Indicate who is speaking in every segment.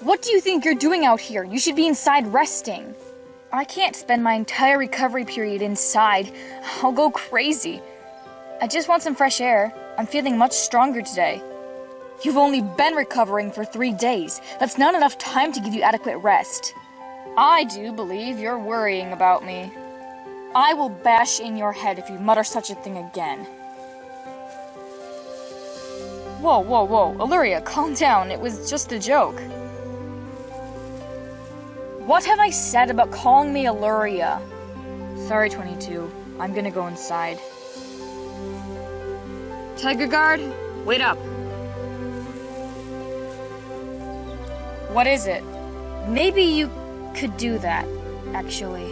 Speaker 1: What do you think you're doing out here? You should be inside resting. I can't spend my entire recovery period inside. I'll go crazy. I just want some fresh air. I'm feeling much stronger today. You've only been recovering for 3 days. That's not enough time to give you adequate rest. I do believe you're worrying about me. I will bash in your head if you mutter such a thing again. Whoa, whoa, whoa. Aluriya, calm down. It was just a joke. What have I said about calling me Aluriya? Sorry, 22. I'm gonna go inside. Tiger Guard, wait up. What is it? Maybe you could do that, actually.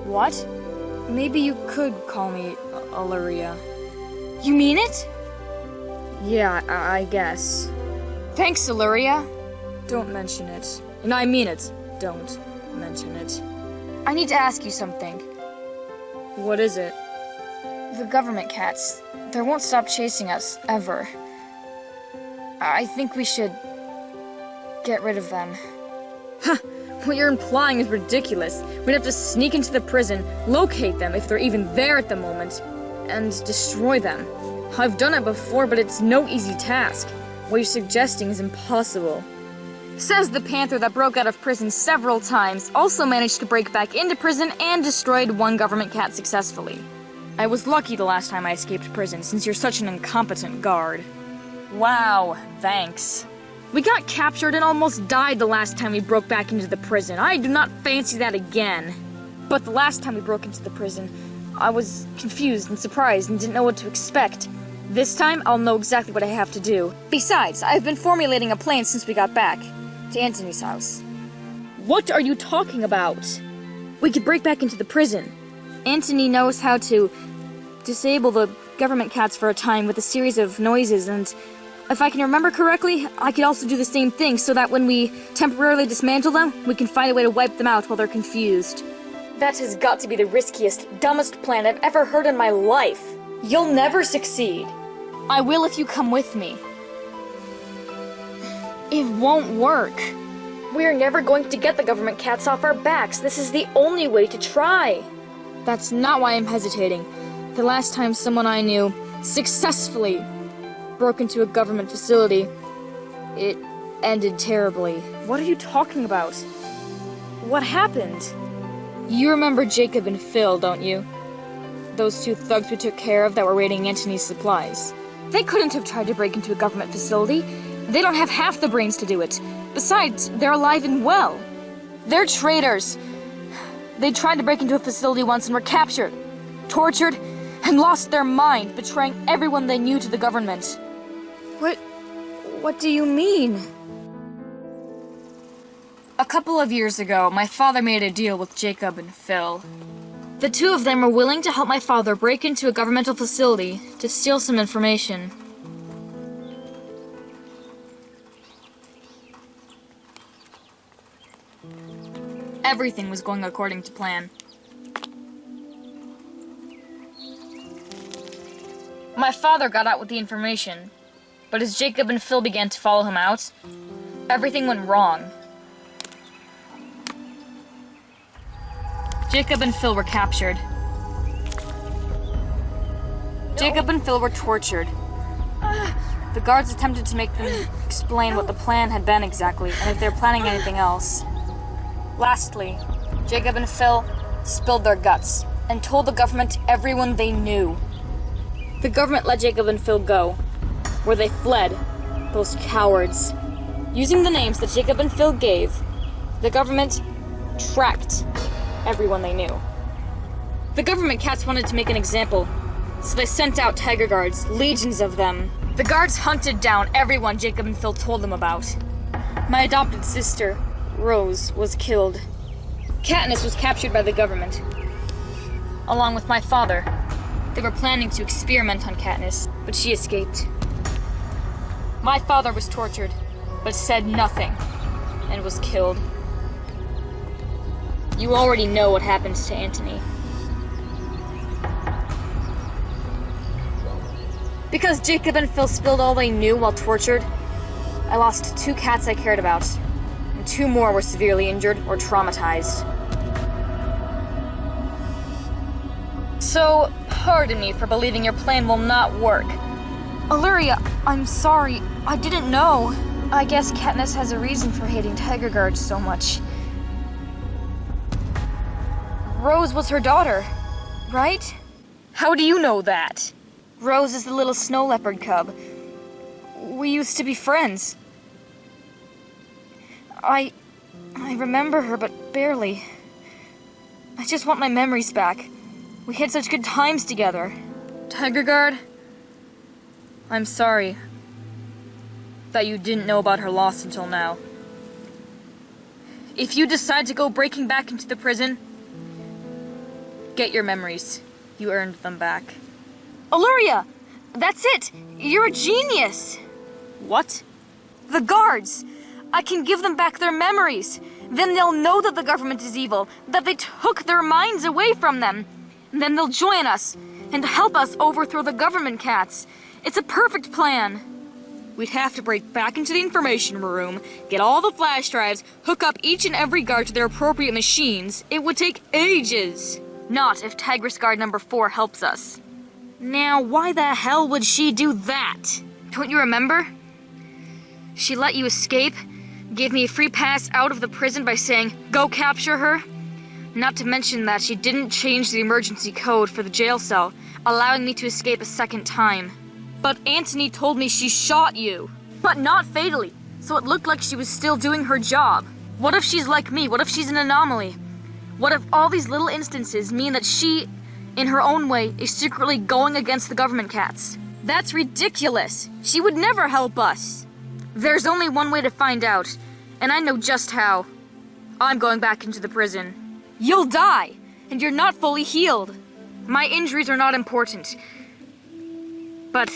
Speaker 1: What? Maybe you could call me Aluriya. You mean it? Yeah, I guess. Thanks, Aluriya. Don't mention it. And I mean it. Don't mention it. I need to ask you something. What is it? The government cats. They won't stop chasing us, ever. I think we should get rid of them. Huh. What you're implying is ridiculous. We'd have to sneak into the prison, locate them if they're even there at the moment, and destroy them. I've done it before, but it's no easy task. What you're suggesting is impossible. Says the panther that broke out of prison several times, also managed to break back into prison and destroyed one government cat successfully. I was lucky the last time I escaped prison, since you're such an incompetent guard. Wow, thanks. We got captured and almost died the last time we broke back into the prison. I do not fancy that again. But the last time we broke into the prison, I was confused and surprised and didn't know what to expect. This time, I'll know exactly what I have to do. Besides, I've been formulating a plan since we got back to Antony's house. What are you talking about? We could break back into the prison. Antony knows how to disable the government cats for a time with a series of noises, and if I can remember correctly, I could also do the same thing so that when we temporarily dismantle them, we can find a way to wipe them out while they're confused. That has got to be the riskiest, dumbest plan I've ever heard in my life. You'll never succeed. I will if you come with me. It won't work. We're never going to get the government cats off our backs. This is the only way to try. That's not why I'm hesitating. The last time someone I knew successfully broke into a government facility, it ended terribly. What are you talking about? What happened? You remember Jacob and Phil, don't you? Those 2 thugs we took care of that were raiding Antony's supplies. They couldn't have tried to break into a government facility. They don't have half the brains to do it. Besides, they're alive and well. They're traitors. They tried to break into a facility once and were captured, tortured, and lost their mind, betraying everyone they knew to the government. What do you mean? A couple of years ago, my father made a deal with Jacob and Phil. The 2 of them were willing to help my father break into a governmental facility to steal some information. Everything was going according to plan. My father got out with the information, but as Jacob and Phil began to follow him out, everything went wrong. Jacob and Phil were captured. Jacob and Phil were tortured. The guards attempted to make them explain what the plan had been exactly, and if they were planning anything else. Lastly, Jacob and Phil spilled their guts and told the government everyone they knew. The government let Jacob and Phil go, where they fled, those cowards. Using the names that Jacob and Phil gave, the government tracked everyone they knew. The government cats wanted to make an example, so they sent out tiger guards, legions of them. The guards hunted down everyone Jacob and Phil told them about. My adopted sister, Rose, was killed. Katniss was captured by the government, along with my father. They were planning to experiment on Katniss, but she escaped. My father was tortured, but said nothing, and was killed. You already know what happened to Antony. Because Jacob and Phil spilled all they knew while tortured, I lost 2 cats I cared about. and 2 more were severely injured or traumatized. So, pardon me for believing your plan will not work. Aluriya, I'm sorry. I didn't know. I guess Katniss has a reason for hating Tiger Guard so much. Rose was her daughter, right? How do you know that? Rose is the little snow leopard cub. We used to be friends. I remember her, but barely. I just want my memories back. We had such good times together. Tiger Guard, I'm sorry that you didn't know about her loss until now. If you decide to go breaking back into the prison, get your memories. You earned them back. Aluriya! That's it! You're a genius! What? The guards! I can give them back their memories. Then they'll know that the government is evil, that they took their minds away from them. And then they'll join us and help us overthrow the government cats. It's a perfect plan. We'd have to break back into the information room, get all the flash drives, hook up each and every guard to their appropriate machines. It would take ages. Not if Tigress Guard number 4 helps us. Now, why the hell would she do that? Don't you remember? She let you escape, gave me a free pass out of the prison by saying, "Go capture her." Not to mention that she didn't change the emergency code for the jail cell, allowing me to escape a second time. But Antony told me she shot you. But not fatally, so it looked like she was still doing her job. What if she's like me? What if she's an anomaly? What if all these little instances mean that she, in her own way, is secretly going against the government cats? That's ridiculous. She would never help us. There's only one way to find out, and I know just how. I'm going back into the prison. You'll die, and you're not fully healed. My injuries are not important. But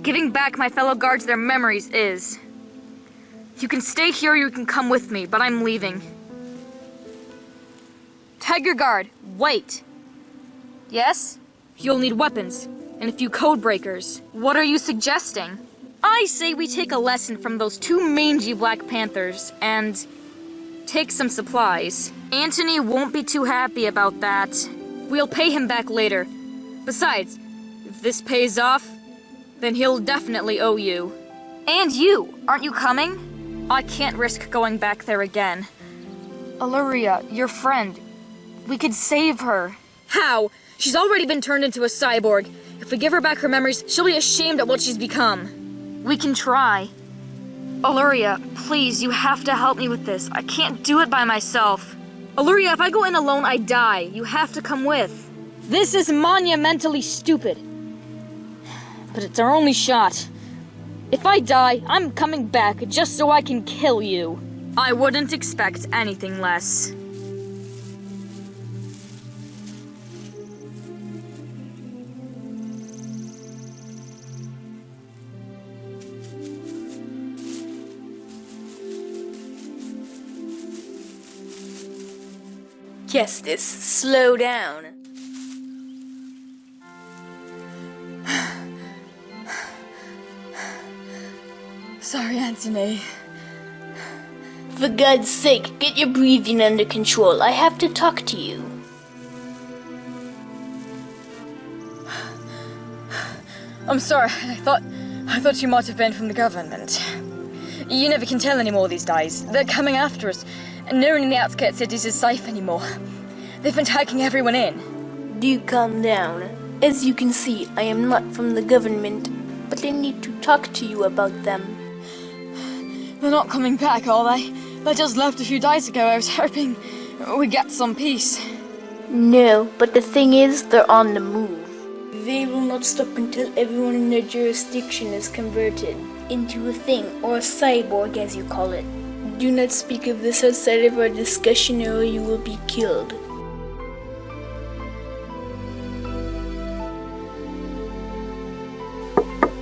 Speaker 1: giving back my fellow guards their memories is. You can stay here or you can come with me, but I'm leaving. Tiger Guard, wait. Yes? You'll need weapons, and a few code breakers. What are you suggesting? I say we take a lesson from those 2 mangy Black Panthers, and take some supplies. Antony won't be too happy about that. We'll pay him back later. Besides, if this pays off, then he'll definitely owe you. And you! Aren't you coming? I can't risk going back there again. Aluriya, your friend. We could save her. How? She's already been turned into a cyborg. If we give her back her memories, she'll be ashamed at what she's become. We can try. Aluriya, please, you have to help me with this. I can't do it by myself. Aluriya, if I go in alone, I die. You have to come with. This is monumentally stupid. But it's our only shot. If I die, I'm coming back just so I can kill you. I wouldn't expect anything less.
Speaker 2: Kestis, slow down.
Speaker 1: Sorry, Antony.
Speaker 2: For God's sake, get your breathing under control. I have to talk to you.
Speaker 1: I'm sorry. I thought you might have been from the government. You never can tell anymore these days. They're coming after us. And no one in the Outskirt Cities is safe anymore. They've been taking everyone in.
Speaker 2: Do calm down. As you can see, I am not from the government, but I need to talk to you about them.
Speaker 1: They're not coming back, are they? They just left a few days ago. I was hoping we'd get some peace.
Speaker 2: No, but the thing is, they're on the move. They will not stop until everyone in their jurisdiction is converted into a thing, or a cyborg as you call it. Do not speak of this outside of our discussion or you will be killed.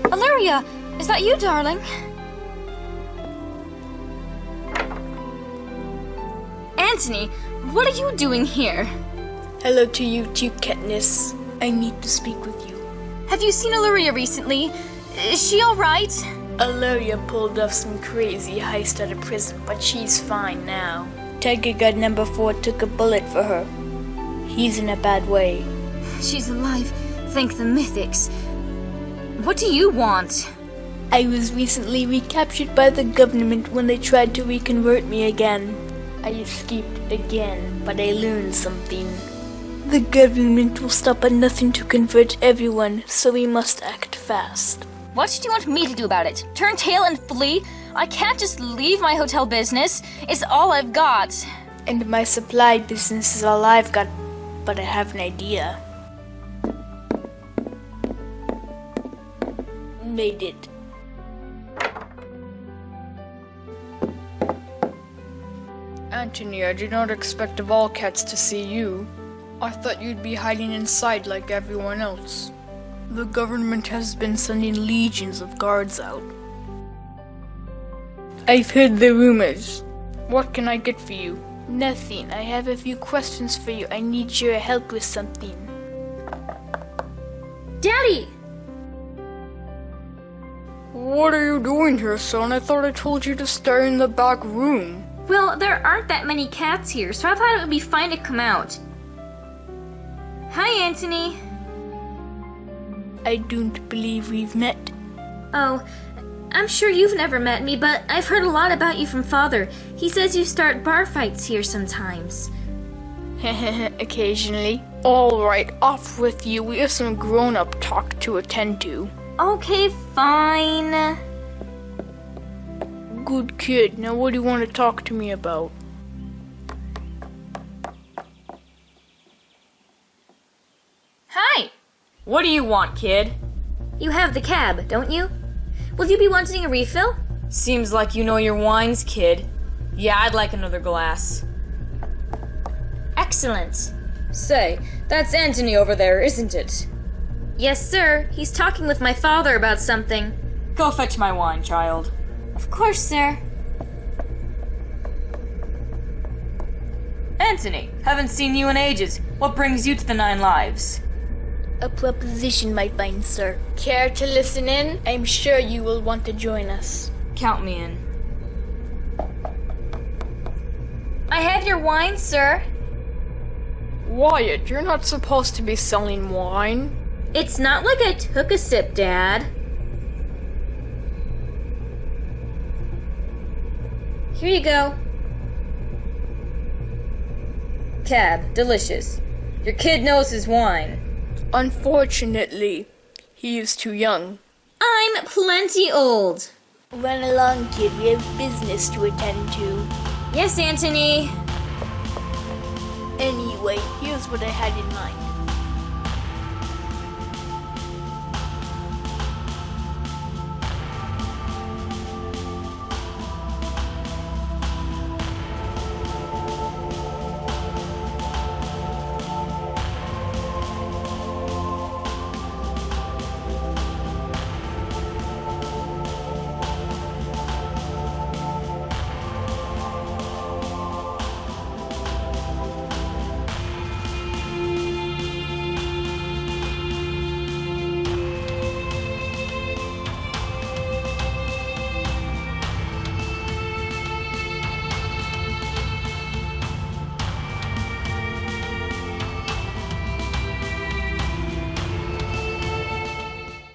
Speaker 1: Aluriya, is that you, darling? Antony, what are you doing here?
Speaker 2: Hello to you too, Katniss. I need to speak with you.
Speaker 1: Have you seen Aluriya recently? Is she alright?
Speaker 2: Aluriya pulled off some crazy heist out of prison, but she's fine now. Tiger God number 4 took a bullet for her. He's in a bad way.
Speaker 1: She's alive, thank the mythics. What do you want?
Speaker 2: I was recently recaptured by the government when they tried to reconvert me again. I escaped again, but I learned something. The government will stop at nothing to convert everyone, so we must act fast.
Speaker 1: What do you want me to do about it? Turn tail and flee? I can't just leave my hotel business. It's all I've got.
Speaker 2: And my supply business is all I've got, but I have an idea. Made it.
Speaker 3: Antony, I did not expect of all cats to see you. I thought you'd be hiding inside like everyone else. The government has been sending legions of guards out. I've heard the rumors. What can I get for you?
Speaker 2: Nothing. I have a few questions for you. I need your help with something.
Speaker 1: Daddy!
Speaker 3: What are you doing here, son? I thought I told you to stay in the back room.
Speaker 1: Well, there aren't that many cats here, so I thought it would be fine to come out. Hi, Antony.
Speaker 2: I don't believe we've met.
Speaker 1: Oh, I'm sure you've never met me, but I've heard a lot about you from Father. He says you start bar fights here sometimes.
Speaker 3: Occasionally. Alright, off with you. We have some grown-up talk to attend to.
Speaker 1: Okay, fine.
Speaker 3: Good kid. Now what do you want to talk to me about?
Speaker 1: Hi! What do you want, kid? You have the cab, don't you? Will you be wanting a refill? Seems like you know your wines, kid. Yeah, I'd like another glass. Excellent. Say, that's Antony over there, isn't it? Yes, sir. He's talking with my father about something. Go fetch my wine, child. Of course, sir. Antony, haven't seen you in ages. What brings you to the Nine Lives?
Speaker 2: A proposition, my fine sir. Care to listen in? I'm sure you will want to join us.
Speaker 1: Count me in. I have your wine, sir.
Speaker 3: Wyatt, you're not supposed to be selling wine.
Speaker 1: It's not like I took a sip, Dad. Here you go. Cab, delicious. Your kid knows his wine.
Speaker 3: Unfortunately, he is too young.
Speaker 1: I'm plenty old.
Speaker 2: Run along, kid. We have business to attend to.
Speaker 1: Yes, Antony.
Speaker 2: Anyway, here's what I had in mind.